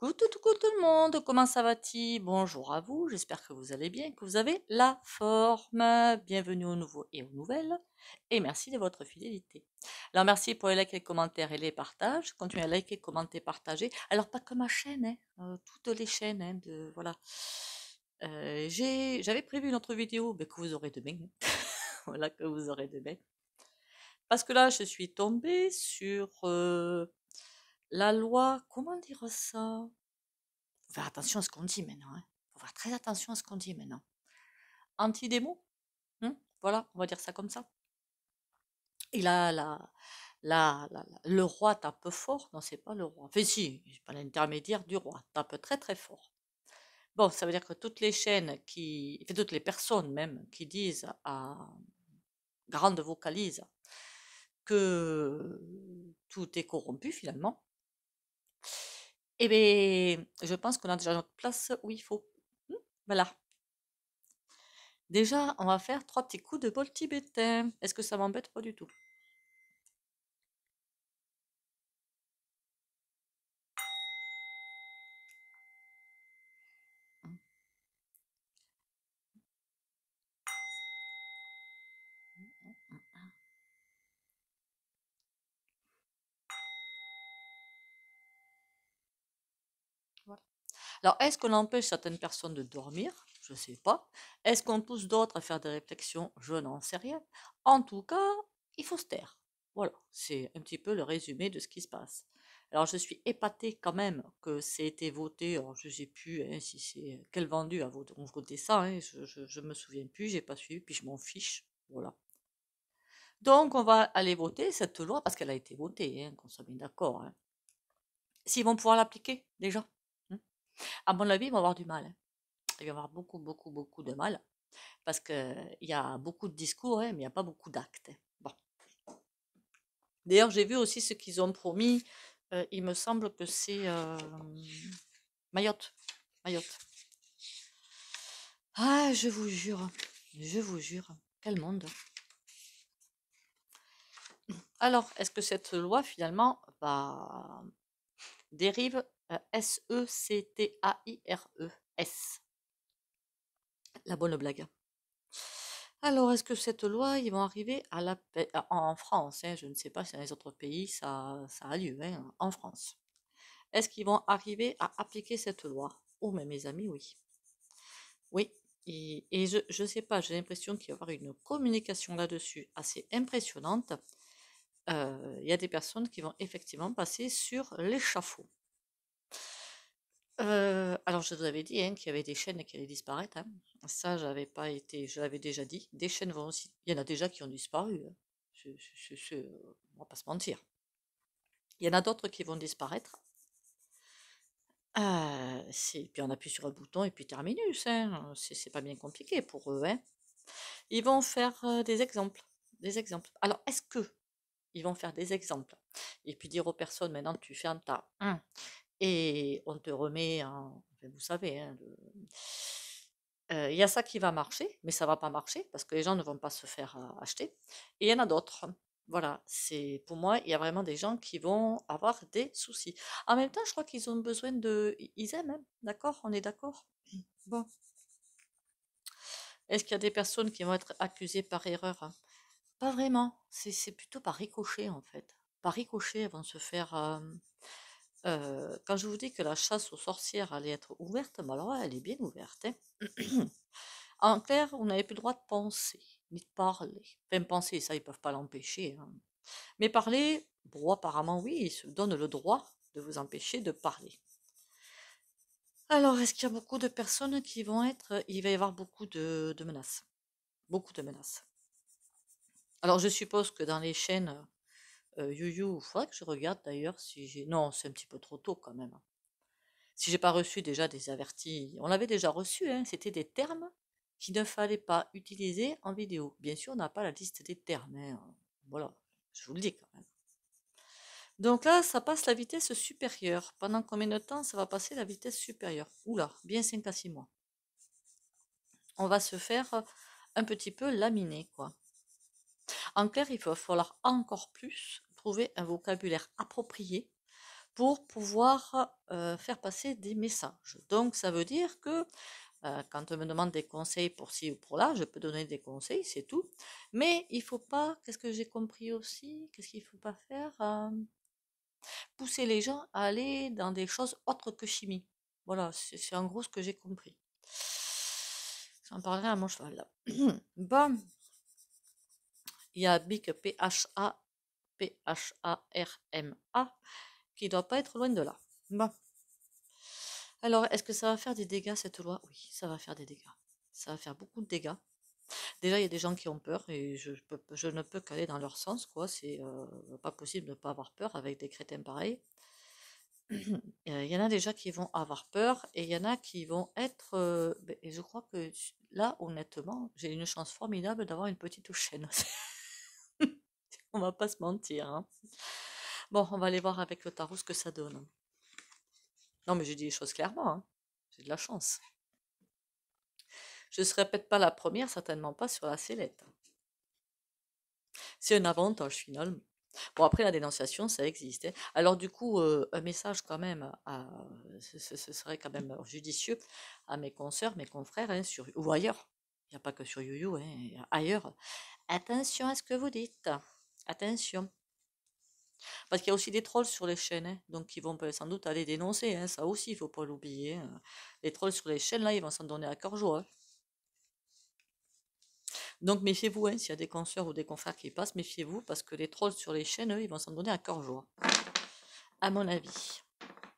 Coucou tout le monde, comment ça va-t-il? Bonjour à vous, j'espère que vous allez bien, que vous avez la forme. Bienvenue aux nouveaux et aux nouvelles, et merci de votre fidélité. Alors merci pour les likes, les commentaires et les partages. Continuez à liker, commenter, partager. Alors pas que ma chaîne, hein, toutes les chaînes, hein, voilà. J'avais prévu une autre vidéo, mais que vous aurez demain, hein. Voilà, que vous aurez demain. Parce que là, je suis tombée sur la loi, comment dire ça? Faut faire attention à ce qu'on dit maintenant, hein. Faut faire très attention à ce qu'on dit maintenant. Anti-démo, voilà, on va dire ça comme ça. Et là, le roi tape fort. Non, c'est pas le roi. Enfin, si, c'est pas l'intermédiaire du roi. Tape très très fort. Bon, ça veut dire que toutes les chaînes enfin, toutes les personnes même, qui disent à grande vocalise que tout est corrompu finalement, eh bien, je pense qu'on a déjà notre place où il faut. Voilà. Déjà, on va faire 3 petits coups de bol tibétain. Est-ce que ça m'embête? Pas du tout. Voilà. Alors, est-ce qu'on empêche certaines personnes de dormir? Je ne sais pas. Est-ce qu'on pousse d'autres à faire des réflexions? Je n'en sais rien. En tout cas, il faut se taire. Voilà, c'est un petit peu le résumé de ce qui se passe. Alors, je suis épatée quand même que c'est été voté. Alors, je ne sais plus, hein, si c'est quel vendu a voté, on voté ça, hein, je me souviens plus, j'ai pas suivi, puis je m'en fiche. Voilà. Donc, on va aller voter cette loi parce qu'elle a été votée, hein, qu'on soit bien d'accord, hein. S'ils vont pouvoir l'appliquer, déjà, hein. À mon avis, ils vont avoir du mal, hein. Ils vont avoir beaucoup, beaucoup, beaucoup de mal parce qu'il y a beaucoup de discours, hein, mais il n'y a pas beaucoup d'actes, hein. Bon. D'ailleurs, j'ai vu aussi ce qu'ils ont promis. Il me semble que c'est Mayotte. Mayotte. Ah, je vous jure, quel monde. Alors, est-ce que cette loi, finalement, va dérive S-E-C-T-A-I-R-E-S. La bonne blague. Alors, est-ce que cette loi, ils vont arriver à en France, hein, je ne sais pas si dans les autres pays ça a lieu, hein, en France. Est-ce qu'ils vont arriver à appliquer cette loi? Oh, mais mes amis, oui. Oui. Et je sais pas, j'ai l'impression qu'il va y avoir une communication là-dessus assez impressionnante. Il y a des personnes qui vont effectivement passer sur l'échafaud. Alors je vous avais dit, hein, qu'il y avait des chaînes qui allaient disparaître, hein. Ça, j'avais pas été, je l'avais déjà dit. Des chaînes vont aussi, il y en a déjà qui ont disparu, hein. On va pas se mentir. Il y en a d'autres qui vont disparaître. Puis on appuie sur un bouton et puis terminus, hein. C'est pas bien compliqué pour eux, hein. Ils vont faire des exemples, des exemples. Alors est-ce que ils vont faire des exemples et puis dire aux personnes maintenant tu fermes ta et on te remet en, enfin, vous savez, hein, il y a ça qui va marcher, mais ça va pas marcher parce que les gens ne vont pas se faire acheter. Et il y en a d'autres. Voilà, c'est pour moi, il y a vraiment des gens qui vont avoir des soucis. En même temps, je crois qu'ils ont besoin ils aiment, hein, d'accord? On est d'accord? Bon. Est-ce qu'il y a des personnes qui vont être accusées par erreur, hein? Pas vraiment. C'est plutôt par ricochet, en fait. Par ricochet, elles vont se faire. Quand je vous dis que la chasse aux sorcières allait être ouverte, bah alors elle est bien ouverte, hein. En clair, vous n'avez plus le droit de penser, ni de parler. Enfin, penser, ça, ils peuvent pas l'empêcher, hein. Mais parler, bon, apparemment, oui, ils se donnent le droit de vous empêcher de parler. Alors, est-ce qu'il y a beaucoup de personnes qui vont être... Il va y avoir beaucoup de menaces. Beaucoup de menaces. Alors, je suppose que dans les chaînes YouYou, il faudrait que je regarde d'ailleurs si j'ai... Non, c'est un petit peu trop tôt quand même. Si j'ai pas reçu déjà des avertis, on l'avait déjà reçu, hein, c'était des termes qu'il ne fallait pas utiliser en vidéo. Bien sûr, on n'a pas la liste des termes, hein, voilà, je vous le dis quand même. Donc là, ça passe la vitesse supérieure. Pendant combien de temps ça va passer la vitesse supérieure? Oula, bien 5 à 6 mois. On va se faire un petit peu laminer, quoi. En clair, il va falloir encore plus trouver un vocabulaire approprié pour pouvoir faire passer des messages. Donc ça veut dire que quand on me demande des conseils pour ci ou pour là, je peux donner des conseils, c'est tout. Mais il faut pas, qu'est-ce que j'ai compris aussi, qu'est-ce qu'il faut pas faire, pousser les gens à aller dans des choses autres que chimie. Voilà, c'est en gros ce que j'ai compris. J'en parlerai à mon cheval là. Bon, il y a Big P-H-A-R-M-A qui doit pas être loin de là. Bon. Alors, est-ce que ça va faire des dégâts cette loi? Oui, ça va faire des dégâts. Ça va faire beaucoup de dégâts. Déjà, il y a des gens qui ont peur et je ne peux qu'aller dans leur sens, quoi. C'est pas possible de ne pas avoir peur avec des crétins pareils. Il y en a déjà qui vont avoir peur et il y en a qui vont être. Et je crois que là, honnêtement, j'ai une chance formidable d'avoir une petite chaîne. On va pas se mentir, hein. Bon, on va aller voir avec le tarot ce que ça donne. Non, mais je dis les choses clairement, hein. J'ai de la chance. Je ne serai peut-être pas la première, certainement pas sur la sellette. C'est un avantage finalement. Bon, après, la dénonciation, ça existe, hein. Alors, du coup, un message quand même, ce serait quand même judicieux à mes consoeurs, mes confrères, hein, ou ailleurs. Il n'y a pas que sur YouYou, hein, ailleurs. Attention à ce que vous dites. Attention. Parce qu'il y a aussi des trolls sur les chaînes, hein, donc ils vont sans doute aller dénoncer, hein, ça aussi, il ne faut pas l'oublier, hein. Les trolls sur les chaînes, là, ils vont s'en donner à cœur joie. Donc méfiez-vous, hein, s'il y a des consoeurs ou des confrères qui passent, méfiez-vous, parce que les trolls sur les chaînes, eux, ils vont s'en donner à cœur joie. À mon avis.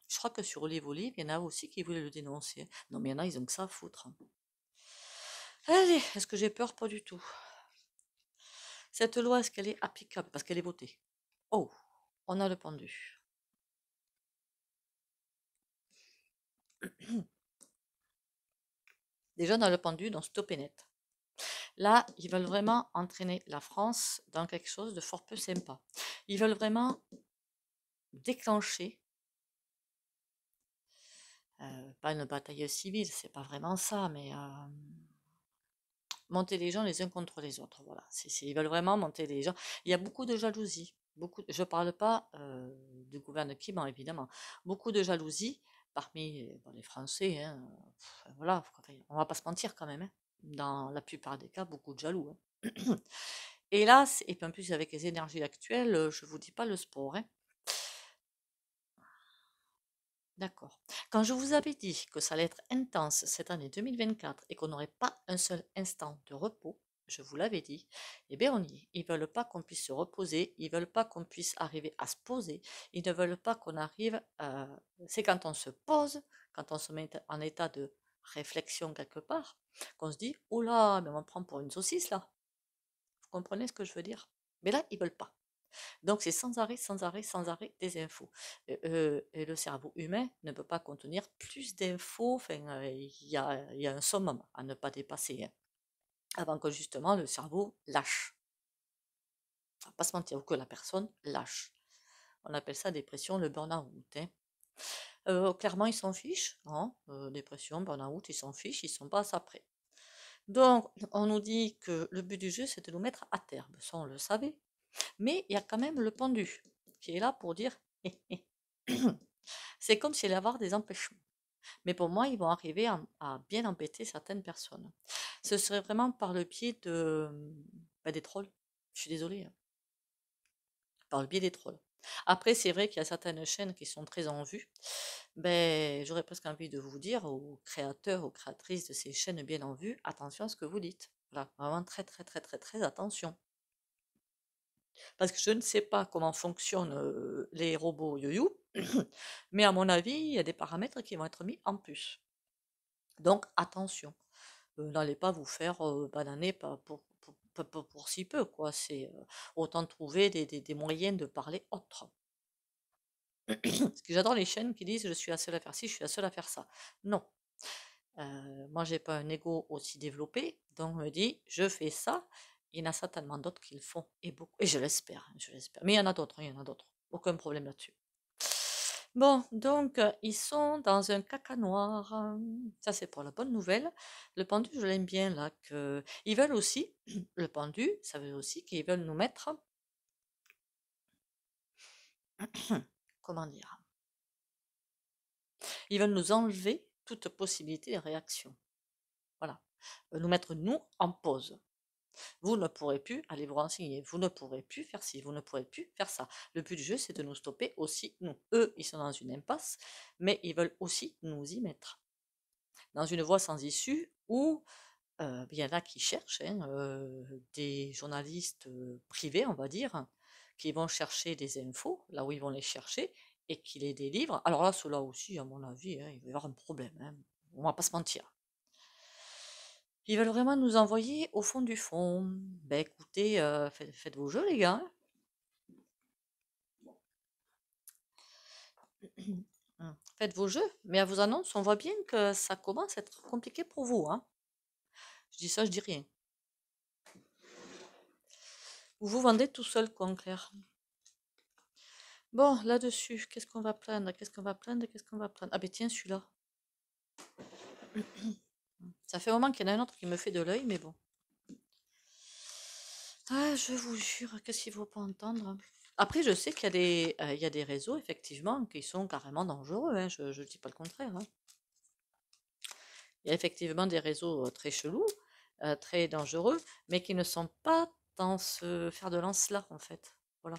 Je crois que sur Olive Olive, il y en a aussi qui voulaient le dénoncer. Non, mais il y en a, ils ont que ça à foutre. Allez, est-ce que j'ai peur? Pas du tout. Cette loi, est-ce qu'elle est applicable? Parce qu'elle est votée. Oh, on a le pendu. Déjà, on a le pendu dans Stop et Net. Là, ils veulent vraiment entraîner la France dans quelque chose de fort peu sympa. Ils veulent vraiment déclencher, pas une bataille civile, c'est pas vraiment ça, mais monter les gens les uns contre les autres. Voilà, ils veulent vraiment monter les gens. Il y a beaucoup de jalousie. Je ne parle pas du gouvernement, évidemment. Beaucoup de jalousie parmi les Français. Hein. Voilà, on va pas se mentir quand même, hein. Dans la plupart des cas, beaucoup de jaloux, hein. Hélas, et puis en plus avec les énergies actuelles, je vous dis pas le sport, hein. D'accord. Quand je vous avais dit que ça allait être intense cette année 2024 et qu'on n'aurait pas un seul instant de repos, je vous l'avais dit, eh bien on y est. Ils veulent pas qu'on puisse se reposer, ils veulent pas qu'on puisse arriver à se poser, ils ne veulent pas qu'on arrive. C'est quand on se pose, quand on se met en état de réflexion quelque part, qu'on se dit, oh là, mais on me prend pour une saucisse là. Vous comprenez ce que je veux dire? Mais là, ils veulent pas. Donc c'est sans arrêt, sans arrêt, sans arrêt des infos. Et le cerveau humain ne peut pas contenir plus d'infos. Enfin, il y a un summum à ne pas dépasser, hein, avant que justement le cerveau lâche. On va pas se mentir, ou que la personne lâche. On appelle ça dépression, le burn-out, hein. Clairement, ils s'en fichent, hein. Dépression, burn-out, ils s'en fichent, ils sont pas à ça près. Donc, on nous dit que le but du jeu, c'est de nous mettre à terme. Ça, on le savait. Mais il y a quand même le pendu qui est là pour dire c'est comme s'il allait avoir des empêchements. Mais pour moi, ils vont arriver à bien embêter certaines personnes. Ce serait vraiment par le biais des trolls. Je suis désolée, hein. Par le biais des trolls. Après, c'est vrai qu'il y a certaines chaînes qui sont très en vue. Ben, j'aurais presque envie de vous dire aux créateurs, aux créatrices de ces chaînes bien en vue, attention à ce que vous dites. Voilà, vraiment très très très très très attention. Parce que je ne sais pas comment fonctionnent les robots yo-yo, mais à mon avis, il y a des paramètres qui vont être mis en plus. Donc attention, n'allez pas vous faire bananer pour si peu, quoi. C'est autant trouver des moyens de parler autre. Parce que j'adore les chaînes qui disent je suis la seule à faire ci, je suis la seule à faire ça. Non. Moi, j'ai pas un ego aussi développé, donc je me dis je fais ça. Il y en a certainement d'autres qui le font, et beaucoup, et je l'espère, hein, je l'espère. Mais il y en a d'autres, il y en a d'autres. Aucun problème là-dessus. Bon, donc ils sont dans un caca noir. Ça, c'est pour la bonne nouvelle. Le pendu, je l'aime bien là. Ils veulent aussi, le pendu, ça veut aussi qu'ils veulent nous mettre, comment dire? Ils veulent nous enlever toute possibilité de réaction. Voilà. Nous mettre, nous, en pause. Vous ne pourrez plus aller vous renseigner, vous ne pourrez plus faire ci, vous ne pourrez plus faire ça. Le but du jeu, c'est de nous stopper aussi, nous. Eux, ils sont dans une impasse, mais ils veulent aussi nous y mettre. Dans une voie sans issue où il y en a qui cherchent, hein, des journalistes privés, on va dire, qui vont chercher des infos, là où ils vont les chercher, et qui les délivrent. Alors là, ceux-là aussi, à mon avis, hein, il va y avoir un problème, hein. On va pas se mentir. Ils veulent vraiment nous envoyer au fond du fond. Ben écoutez, faites vos jeux, les gars, hein. Faites vos jeux, mais à vos annonces, on voit bien que ça commence à être compliqué pour vous, hein. Je dis ça, je dis rien. Vous vous vendez tout seul, quoi, en clair. Bon, là-dessus, qu'est-ce qu'on va plaindre? Qu'est-ce qu'on va plaindre? Qu'est-ce qu'on va plaindre? Ah ben tiens, celui-là. Ça fait un moment qu'il y en a un autre qui me fait de l'œil, mais bon. Ah, je vous jure, qu'est-ce qu'il ne faut pas entendre? Après, je sais qu'il y a des réseaux, effectivement, qui sont carrément dangereux, hein, je ne dis pas le contraire, hein. Il y a effectivement des réseaux très chelous, très dangereux, mais qui ne sont pas dans ce fer de lance-là, en fait. Voilà.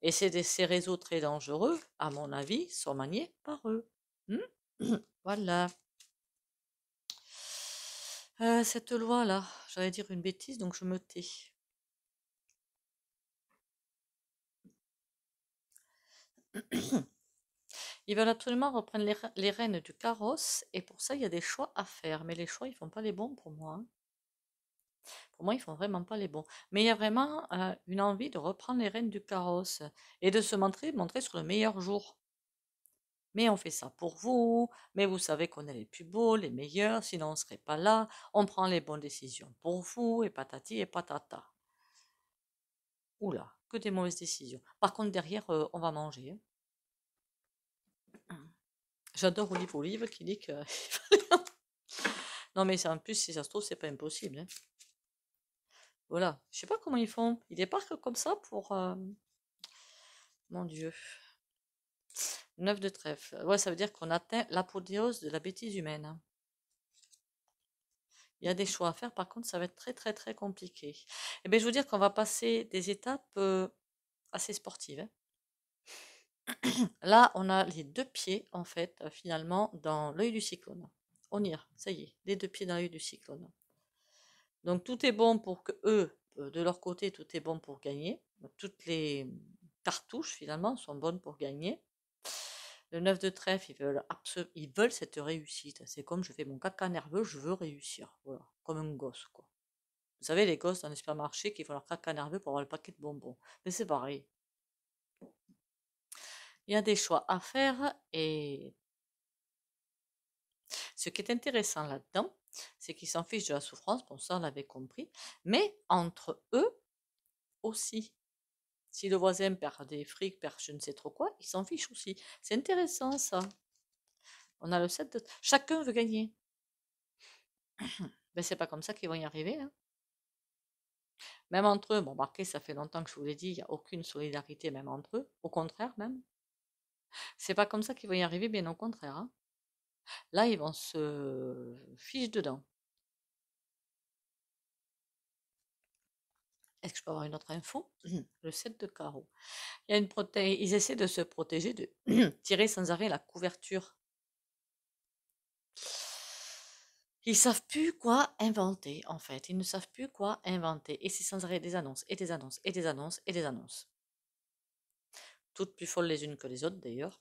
Et ces réseaux très dangereux, à mon avis, sont maniés par eux. Voilà. Cette loi-là, j'allais dire une bêtise, donc je me tais. Ils veulent absolument reprendre les rênes du carrosse, et pour ça, il y a des choix à faire. Mais les choix, ils font pas les bons pour moi, hein. Pour moi, ils font vraiment pas les bons. Mais il y a vraiment une envie de reprendre les rênes du carrosse et de se montrer sur le meilleur jour. Mais on fait ça pour vous, mais vous savez qu'on est les plus beaux, les meilleurs, sinon on ne serait pas là. On prend les bonnes décisions pour vous, et patati et patata. Oula, que des mauvaises décisions. Par contre, derrière, on va manger, hein. J'adore Olive qui dit que... Non, mais en plus, si ça se trouve, c'est pas impossible, hein. Voilà. Je sais pas comment ils font. Ils débarquent comme ça pour... Mon Dieu. 9 de trèfle. Ouais, ça veut dire qu'on atteint l'apothéose de la bêtise humaine, hein. Il y a des choix à faire, par contre, ça va être très très très compliqué. Eh bien, je veux dire qu'on va passer des étapes assez sportives, hein. Là, on a les deux pieds, en fait, finalement, dans l'œil du cyclone. On y est, ça y est, les deux pieds dans l'œil du cyclone. Donc, tout est bon pour que eux, de leur côté, tout est bon pour gagner. Toutes les cartouches, finalement, sont bonnes pour gagner. Le 9 de trèfle, ils veulent cette réussite. C'est comme je fais mon caca nerveux, je veux réussir. Voilà, comme un gosse, quoi. Vous savez, les gosses dans les supermarchés qui font leur caca nerveux pour avoir le paquet de bonbons. Mais c'est pareil. Il y a des choix à faire et ce qui est intéressant là-dedans, c'est qu'ils s'en fichent de la souffrance, bon ça on l'avait compris, mais entre eux aussi. Si le voisin perd des frics, perd je ne sais trop quoi, ils s'en fichent aussi. C'est intéressant ça. On a le 7 de... Chacun veut gagner. Ben c'est pas comme ça qu'ils vont y arriver, hein. Même entre eux, bon, remarquez, ça fait longtemps que je vous l'ai dit, il n'y a aucune solidarité même entre eux. Au contraire même. C'est pas comme ça qu'ils vont y arriver, bien au contraire, hein. Là, ils vont se fiche dedans. Est-ce que je peux avoir une autre info? Le 7 de carreau. Il y a Ils essaient de se protéger, de tirer sans arrêt la couverture. Ils savent plus quoi inventer, en fait. Ils ne savent plus quoi inventer. Et c'est sans arrêt des annonces, et des annonces, et des annonces, et des annonces. Toutes plus folles les unes que les autres, d'ailleurs.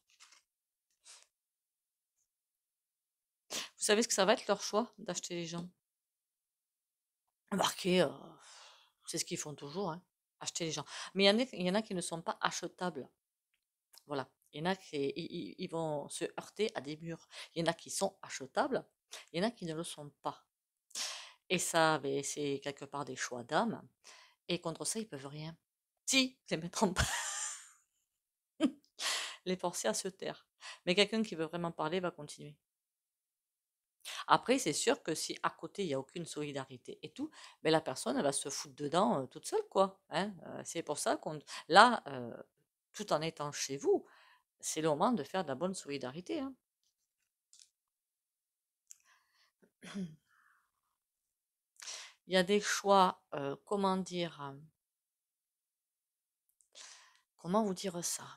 Vous savez ce que ça va être leur choix d'acheter les gens? Marqué, c'est ce qu'ils font toujours, hein, acheter les gens. Mais il y en a qui ne sont pas achetables. Voilà. Il y en a qui ils vont se heurter à des murs. Il y en a qui sont achetables, il y en a qui ne le sont pas. Et ça, ben, c'est quelque part des choix d'âme. Et contre ça, ils peuvent rien. Si, les mettre en les forcer à se taire. Mais quelqu'un qui veut vraiment parler va continuer. Après, c'est sûr que si à côté, il n'y a aucune solidarité et tout, ben la personne, elle va se foutre dedans toute seule, quoi, hein. C'est pour ça qu'on... Là, tout en étant chez vous, c'est le moment de faire de la bonne solidarité, hein. Il y a des choix, comment dire, comment vous dire ça?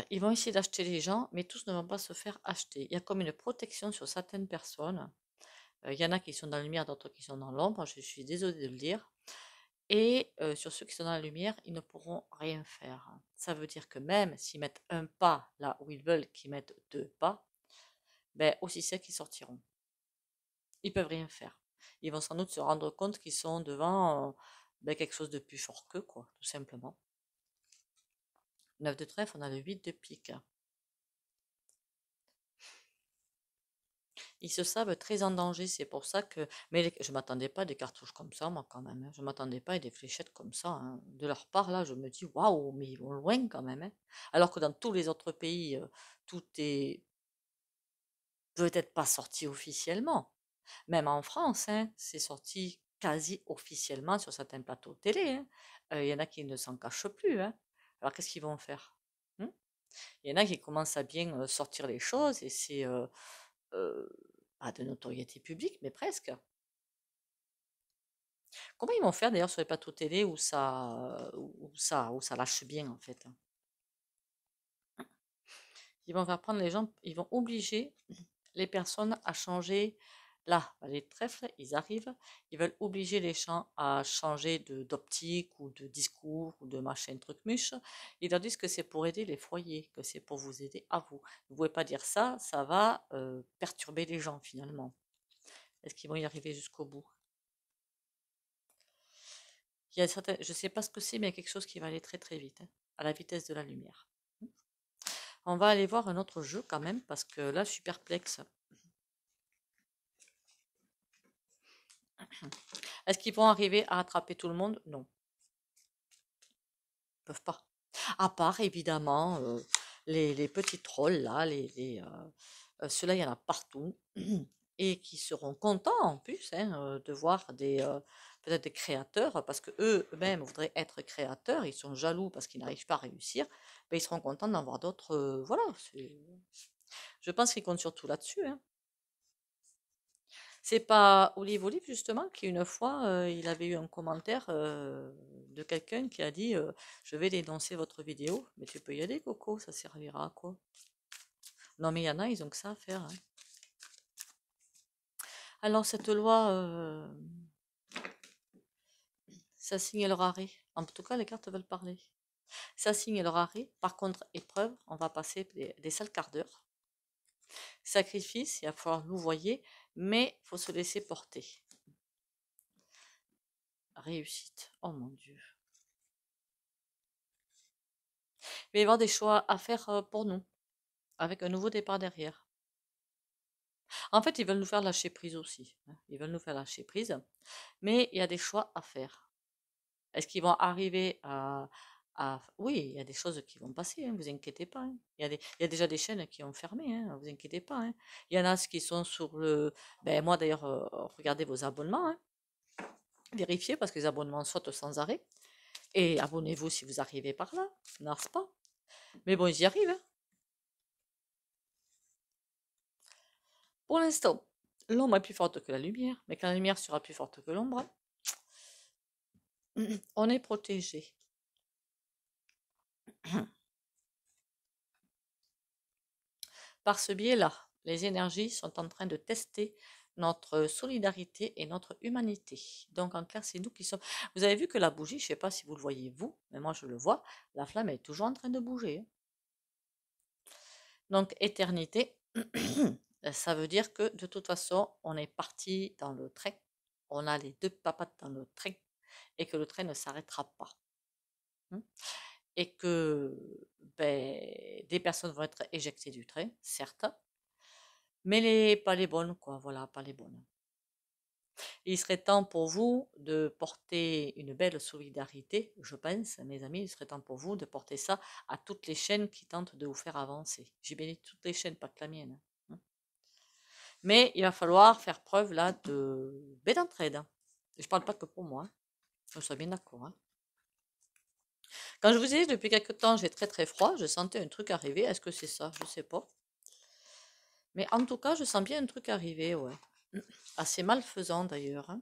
Ils vont essayer d'acheter les gens, mais tous ne vont pas se faire acheter. Il y a comme une protection sur certaines personnes. Il y en a qui sont dans la lumière, d'autres qui sont dans l'ombre, je suis désolée de le dire. Et sur ceux qui sont dans la lumière, ils ne pourront rien faire. Ça veut dire que même s'ils mettent un pas là où ils veulent qu'ils mettent deux pas, ben aussi c'est qu'ils sortiront. Ils peuvent rien faire. Ils vont sans doute se rendre compte qu'ils sont devant ben, quelque chose de plus fort qu'eux, quoi, tout simplement. 9 de trèfle, on a le 8 de pique. Ils se savent très en danger, c'est pour ça que. Mais je m'attendais pas à des cartouches comme ça, moi, quand même, hein. Je m'attendais pas à des fléchettes comme ça, hein. De leur part, là, je me dis, waouh, mais ils vont loin quand même, hein. Alors que dans tous les autres pays, tout est peut-être pas sorti officiellement. Même en France, hein, c'est sorti quasi officiellement sur certains plateaux de télé, hein. Il y en a qui ne s'en cachent plus, hein. Alors qu'est-ce qu'ils vont faire? Hein. Il y en a qui commencent à bien sortir les choses et c'est euh, pas de notoriété publique, mais presque. Comment ils vont faire d'ailleurs sur les plateaux télé où ça lâche bien en fait? Ils vont faire prendre les gens, ils vont obliger les personnes à changer. Là, les trèfles, ils arrivent, ils veulent obliger les gens à changer d'optique ou de discours ou de machin truc muche. Ils leur disent que c'est pour aider les foyers, que c'est pour vous aider à vous. Vous ne pouvez pas dire ça, ça va perturber les gens finalement. Est-ce qu'ils vont y arriver jusqu'au bout? Il y a certains, je ne sais pas ce que c'est, mais il y a quelque chose qui va aller très très vite, hein, à la vitesse de la lumière. On va aller voir un autre jeu quand même, parce que là, je suis perplexe. Est-ce qu'ils vont arriver à attraper tout le monde? Non, ils peuvent pas. À part, évidemment, les petits trolls, là, ceux-là, il y en a partout, et qui seront contents en plus hein, de voir peut-être des créateurs, parce que eux-mêmes voudraient être créateurs, ils sont jaloux parce qu'ils n'arrivent pas à réussir, mais ils seront contents d'en voir d'autres. Voilà, je pense qu'ils comptent surtout là-dessus, hein. C'est pas Olive Olive justement qui une fois il avait eu un commentaire de quelqu'un qui a dit je vais dénoncer votre vidéo, mais tu peux y aller Coco, ça servira à quoi? Non mais il y en a, ils ont que ça à faire, hein. Alors cette loi, ça signe le raré. En tout cas les cartes veulent parler. Ça signe le raré. Par contre épreuve, on va passer des sales quarts d'heure. Sacrifice, il va falloir louvoyer, mais faut se laisser porter. Réussite. Oh mon Dieu. Il va y avoir des choix à faire pour nous, avec un nouveau départ derrière. En fait, ils veulent nous faire lâcher prise aussi, hein. Ils veulent nous faire lâcher prise, mais il y a des choix à faire. Est-ce qu'ils vont arriver Oui, il y a des choses qui vont passer, hein, vous inquiétez pas, hein. Il y a déjà des chaînes qui ont fermé, hein, vous inquiétez pas, hein. Il y en a qui sont sur le... Ben, moi d'ailleurs, regardez vos abonnements, hein. Vérifiez parce que les abonnements sautent sans arrêt. Et abonnez-vous si vous arrivez par là, n'est-ce pas? Mais bon, ils y arrivent, hein. Pour l'instant, l'ombre est plus forte que la lumière, mais quand la lumière sera plus forte que l'ombre, on est protégé. Par ce biais-là, les énergies sont en train de tester notre solidarité et notre humanité. Donc en clair, c'est nous qui sommes. Vous avez vu que la bougie, je ne sais pas si vous le voyez vous, mais moi je le vois, la flamme est toujours en train de bouger, hein. Donc éternité, ça veut dire que de toute façon, on est parti dans le train, on a les deux papates dans le train et que le train ne s'arrêtera pas, hein. Et que ben, des personnes vont être éjectées du train, certes, mais pas les bonnes, quoi, voilà, pas les bonnes. Il serait temps pour vous de porter une belle solidarité, je pense, mes amis, il serait temps pour vous de porter ça à toutes les chaînes qui tentent de vous faire avancer. J'ai bien dit toutes les chaînes, pas que la mienne, hein. Mais il va falloir faire preuve là de d'entraide, hein. Je ne parle pas que pour moi, hein. On soit bien d'accord, hein. Quand je vous ai dit depuis quelque temps, j'ai très très froid, je sentais un truc arriver. Est-ce que c'est ça? Je sais pas. Mais en tout cas, je sens bien un truc arriver, ouais. Assez malfaisant d'ailleurs, hein.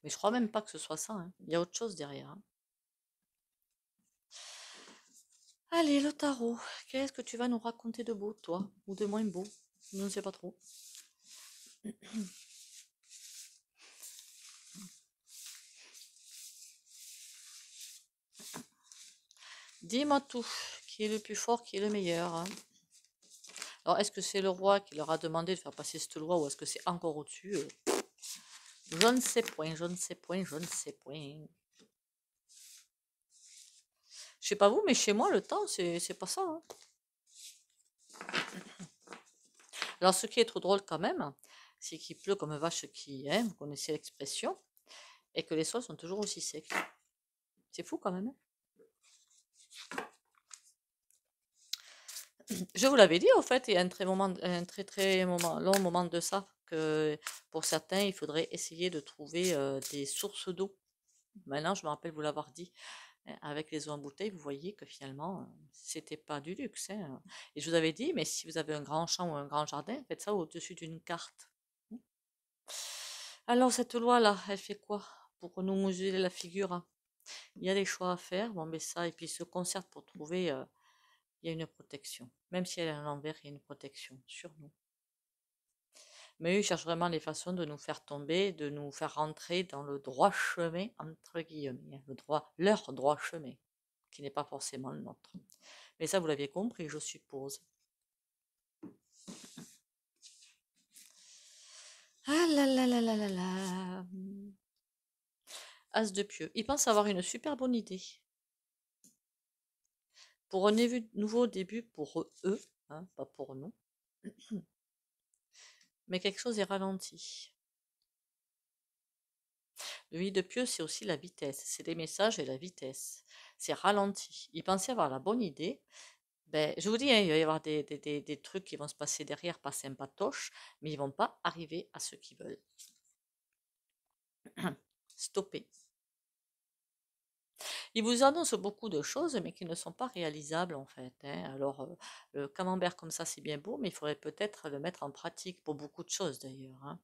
Mais je crois même pas que ce soit ça, hein. Il y a autre chose derrière, hein. Allez, le tarot. Qu'est-ce que tu vas nous raconter de beau, toi? Ou de moins beau? Je ne sais pas trop. Dis-moi tout. Qui est le plus fort, qui est le meilleur, hein? Alors, est-ce que c'est le roi qui leur a demandé de faire passer cette loi ou est-ce que c'est encore au-dessus? Je ne sais point, je ne sais point, je ne sais point. Je sais pas vous, mais chez moi, le temps, c'est pas ça, hein. Alors, ce qui est trop drôle quand même, c'est qu'il pleut comme vache qui, hein, vous connaissez l'expression, et que les sols sont toujours aussi secs. C'est fou quand même, hein. Je vous l'avais dit, au fait, il y a un très très long moment de ça, que pour certains, il faudrait essayer de trouver des sources d'eau. Maintenant, je me rappelle vous l'avoir dit, hein, avec les eaux en bouteille, vous voyez que finalement, c'était pas du luxe, hein. Et je vous avais dit, mais si vous avez un grand champ ou un grand jardin, faites ça au-dessus d'une carte. Alors, cette loi-là, elle fait quoi pour nous museler la figure, hein? Il y a des choix à faire, bon, mais ça, et puis ils se concertent pour trouver, il y a une protection. Même si elle est à l'envers, il y a une protection sur nous. Mais eux, ils cherchent vraiment les façons de nous faire tomber, de nous faire rentrer dans le droit chemin, entre guillemets, hein, leur droit chemin, qui n'est pas forcément le nôtre. Mais ça, vous l'aviez compris, je suppose. Ah là là là là là là. As de pieux. Ils pensent avoir une super bonne idée. Pour un nouveau début pour eux, hein, pas pour nous. Mais quelque chose est ralenti. Le 8 de pieux, c'est aussi la vitesse. C'est les messages et la vitesse. C'est ralenti. Ils pensaient avoir la bonne idée. Ben, je vous dis, hein, il va y avoir des trucs qui vont se passer derrière, pas sympatoches, mais ils vont pas arriver à ce qu'ils veulent. Stopper. Ils vous annoncent beaucoup de choses, mais qui ne sont pas réalisables en fait, hein. Alors, le camembert comme ça, c'est bien beau, mais il faudrait peut-être le mettre en pratique pour beaucoup de choses d'ailleurs, hein.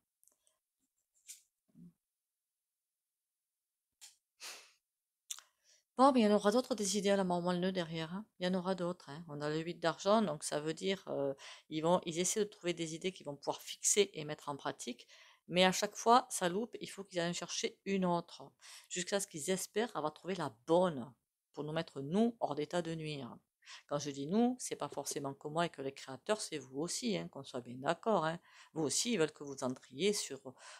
Bon, mais il y en aura d'autres des idées à la mort le derrière, hein. Il y en aura d'autres, hein. On a le 8 d'argent, donc ça veut dire ils essaient de trouver des idées qu'ils vont pouvoir fixer et mettre en pratique, mais à chaque fois, ça loupe, il faut qu'ils aillent en chercher une autre, jusqu'à ce qu'ils espèrent avoir trouvé la bonne pour nous mettre, nous, hors d'état de nuire. Quand je dis nous, c'est pas forcément que moi et que les créateurs, c'est vous aussi, hein, qu'on soit bien d'accord, hein. Vous aussi, ils veulent que vous entriez sur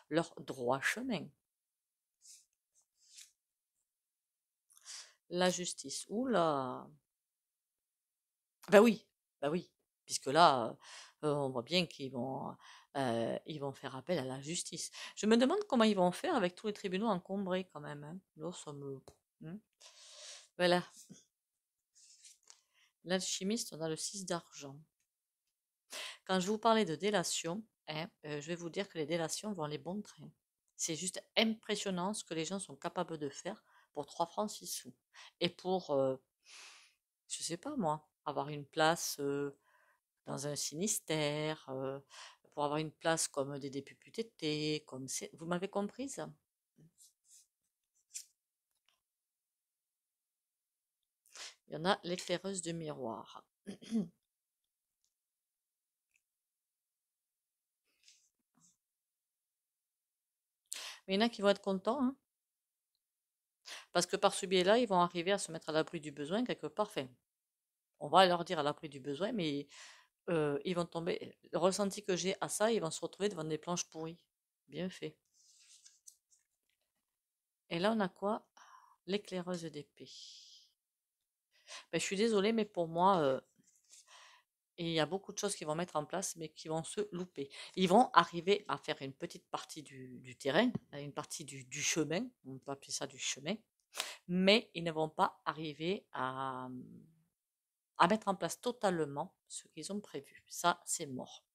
leur droit chemin. La justice. Oula! Bah oui, bah oui, puisque là, on voit bien ils vont faire appel à la justice. Je me demande comment ils vont faire avec tous les tribunaux encombrés quand même, hein. Là, ça me mmh. Voilà, l'alchimiste, on a le 6 d'argent. Quand je vous parlais de délation, hein, je vais vous dire que les délations vont les bons trains. C'est juste impressionnant ce que les gens sont capables de faire pour 3 francs 6 sous et pour, je sais pas moi, avoir une place, dans un Finistère, pour avoir une place comme des députés, comme c'est vous m'avez comprise? Il y en a l'éclaireuse de miroir. Mais il y en a qui vont être contents, hein, parce que par ce biais-là, ils vont arriver à se mettre à l'abri du besoin quelque part. Enfin, on va leur dire à l'abri du besoin, mais ils vont tomber. Le ressenti que j'ai à ça, ils vont se retrouver devant des planches pourries. Bien fait. Et là, on a quoi? L'éclaireuse d'épée. Ben, je suis désolée, mais pour moi, et il y a beaucoup de choses qu'ils vont mettre en place, mais qui vont se louper. Ils vont arriver à faire une petite partie du terrain, une partie du chemin, on peut appeler ça du chemin, mais ils ne vont pas arriver à mettre en place totalement ce qu'ils ont prévu. Ça, c'est mort.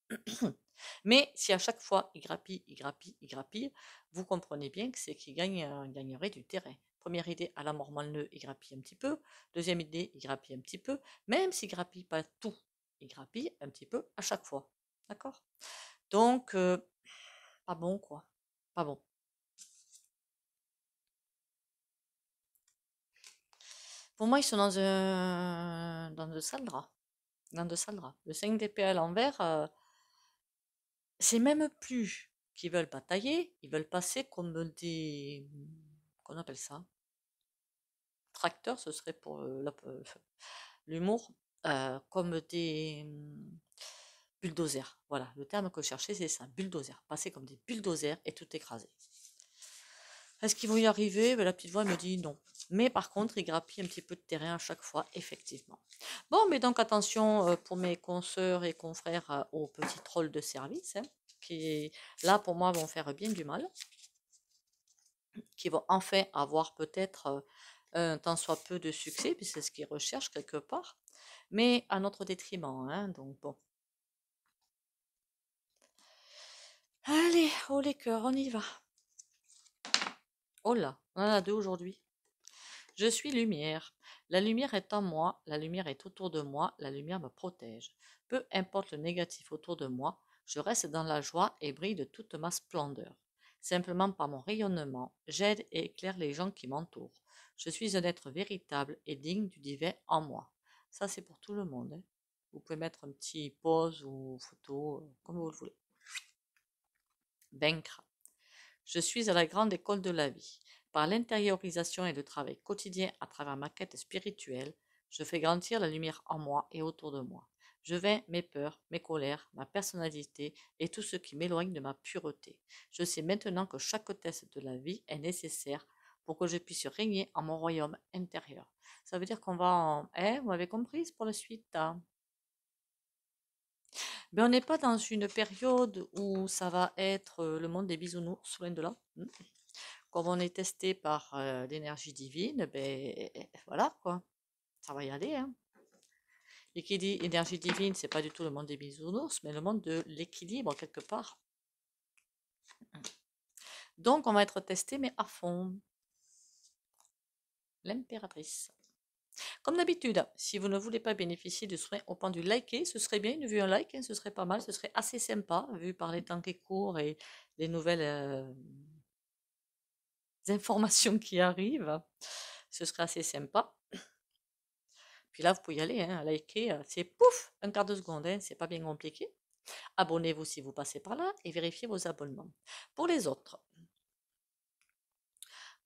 Mais si à chaque fois ils grappillent, ils grappillent, ils grappillent, vous comprenez bien que c'est qu'ils gagneraient du terrain. Première idée, à la mort moelleux, il grappille un petit peu. Deuxième idée, il grappille un petit peu. Même s'il grappille pas tout, il grappille un petit peu à chaque fois. D'accord? Donc, pas bon, quoi. Pas bon. Pour moi, ils sont dans de sales draps. Dans de sales draps. Le 5 d'épée à l'envers, c'est même plus qu'ils veulent batailler, ils veulent passer comme des... Qu'on appelle ça? Tracteurs, ce serait pour l'humour, comme des bulldozers. Voilà, le terme que je cherchais, c'est ça, bulldozer. Passer comme des bulldozers et tout écraser. Est-ce qu'ils vont y arriver? Ben, la petite voix me dit non. Mais par contre, ils grappillent un petit peu de terrain à chaque fois, effectivement. Bon, mais donc attention pour mes consoeurs et confrères aux petits trolls de service, hein, qui, là, pour moi, vont faire bien du mal, qui vont enfin avoir peut-être un tant soit peu de succès, puis c'est ce qu'ils recherchent quelque part, mais à notre détriment, hein, donc bon. Allez, oh les cœurs, on y va. Oh là, on en a deux aujourd'hui. Je suis lumière. La lumière est en moi, la lumière est autour de moi, la lumière me protège. Peu importe le négatif autour de moi, je reste dans la joie et brille de toute ma splendeur. Simplement par mon rayonnement, j'aide et éclaire les gens qui m'entourent. Je suis un être véritable et digne du divin en moi. Ça, c'est pour tout le monde, hein. Vous pouvez mettre un petit pause ou photo, comme vous le voulez. Vaincre. Je suis à la grande école de la vie. Par l'intériorisation et le travail quotidien à travers ma quête spirituelle, je fais grandir la lumière en moi et autour de moi. Je vainc mes peurs, mes colères, ma personnalité et tout ce qui m'éloigne de ma pureté. Je sais maintenant que chaque test de la vie est nécessaire pour que je puisse régner en mon royaume intérieur. Ça veut dire qu'on va en... Eh, vous m'avez compris pour la suite, hein. Mais on n'est pas dans une période où ça va être le monde des bisounours, loin de là. Comme on est testé par l'énergie divine, ben voilà quoi, ça va y aller, hein. Et qui dit énergie divine, c'est pas du tout le monde des bisounours, mais le monde de l'équilibre quelque part. Donc on va être testé, mais à fond. L'impératrice. Comme d'habitude, si vous ne voulez pas bénéficier de soins au point du liker, ce serait bien, vu un like, hein, ce serait pas mal, ce serait assez sympa, vu par les temps qui courent et les nouvelles informations qui arrivent. Ce serait assez sympa. Puis là, vous pouvez y aller, hein, liker, c'est pouf, un quart de seconde, hein, c'est pas bien compliqué. Abonnez-vous si vous passez par là et vérifiez vos abonnements. Pour les autres,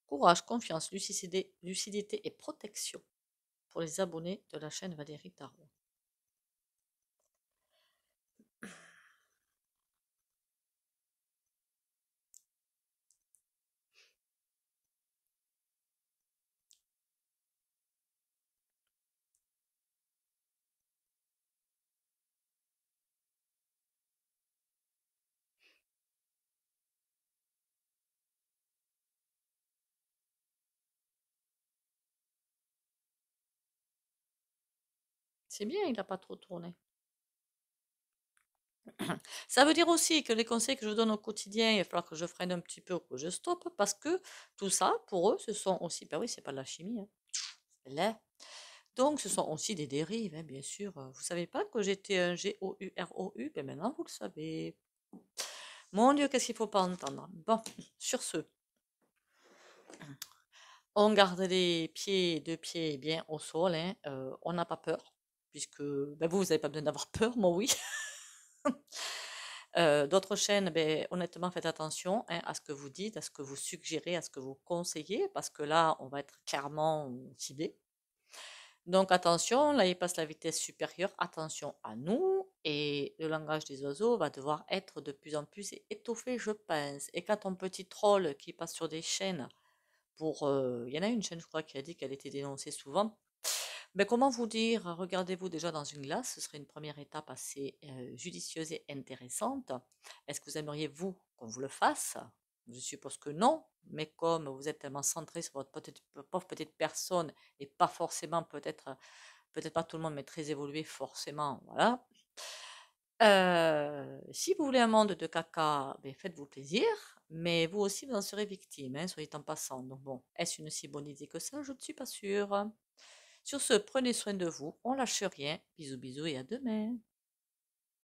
courage, confiance, lucidité et protection pour les abonnés de la chaîne Valérie Tarot. C'est bien, il n'a pas trop tourné. Ça veut dire aussi que les conseils que je donne au quotidien, il va falloir que je freine un petit peu ou que je stoppe parce que tout ça, pour eux, ce sont aussi, ben oui, c'est pas de la chimie, hein. Là. Donc, ce sont aussi des dérives, hein, bien sûr. Vous savez pas que j'étais un GOUROU? Ben maintenant, vous le savez. Mon Dieu, qu'est-ce qu'il faut pas entendre. Bon, sur ce, on garde les deux pieds bien au sol, hein, on n'a pas peur, puisque ben vous n'avez pas besoin d'avoir peur, moi oui. D'autres chaînes, ben, honnêtement, faites attention, hein, à ce que vous dites, à ce que vous suggérez, à ce que vous conseillez, parce que là, on va être clairement ciblé. Donc attention, là il passe la vitesse supérieure, attention à nous, et le langage des oiseaux va devoir être de plus en plus étoffé, je pense. Et quand ton petit troll qui passe sur des chaînes pour... Il y en a une chaîne, je crois, qui a dit qu'elle était dénoncée souvent. Mais comment vous dire, regardez-vous déjà dans une glace, ce serait une première étape assez judicieuse et intéressante. Est-ce que vous aimeriez, vous, qu'on vous le fasse? Je suppose que non, mais comme vous êtes tellement centré sur votre pauvre petite personne et pas forcément peut-être pas tout le monde, mais très évolué forcément, voilà. Si vous voulez un monde de caca, ben faites-vous plaisir, Mais vous aussi, vous en serez victime, hein, soyez en passant. Donc bon, est-ce une si bonne idée que ça? Je ne suis pas sûre. Sur ce, prenez soin de vous, on lâche rien. Bisous bisous et à demain.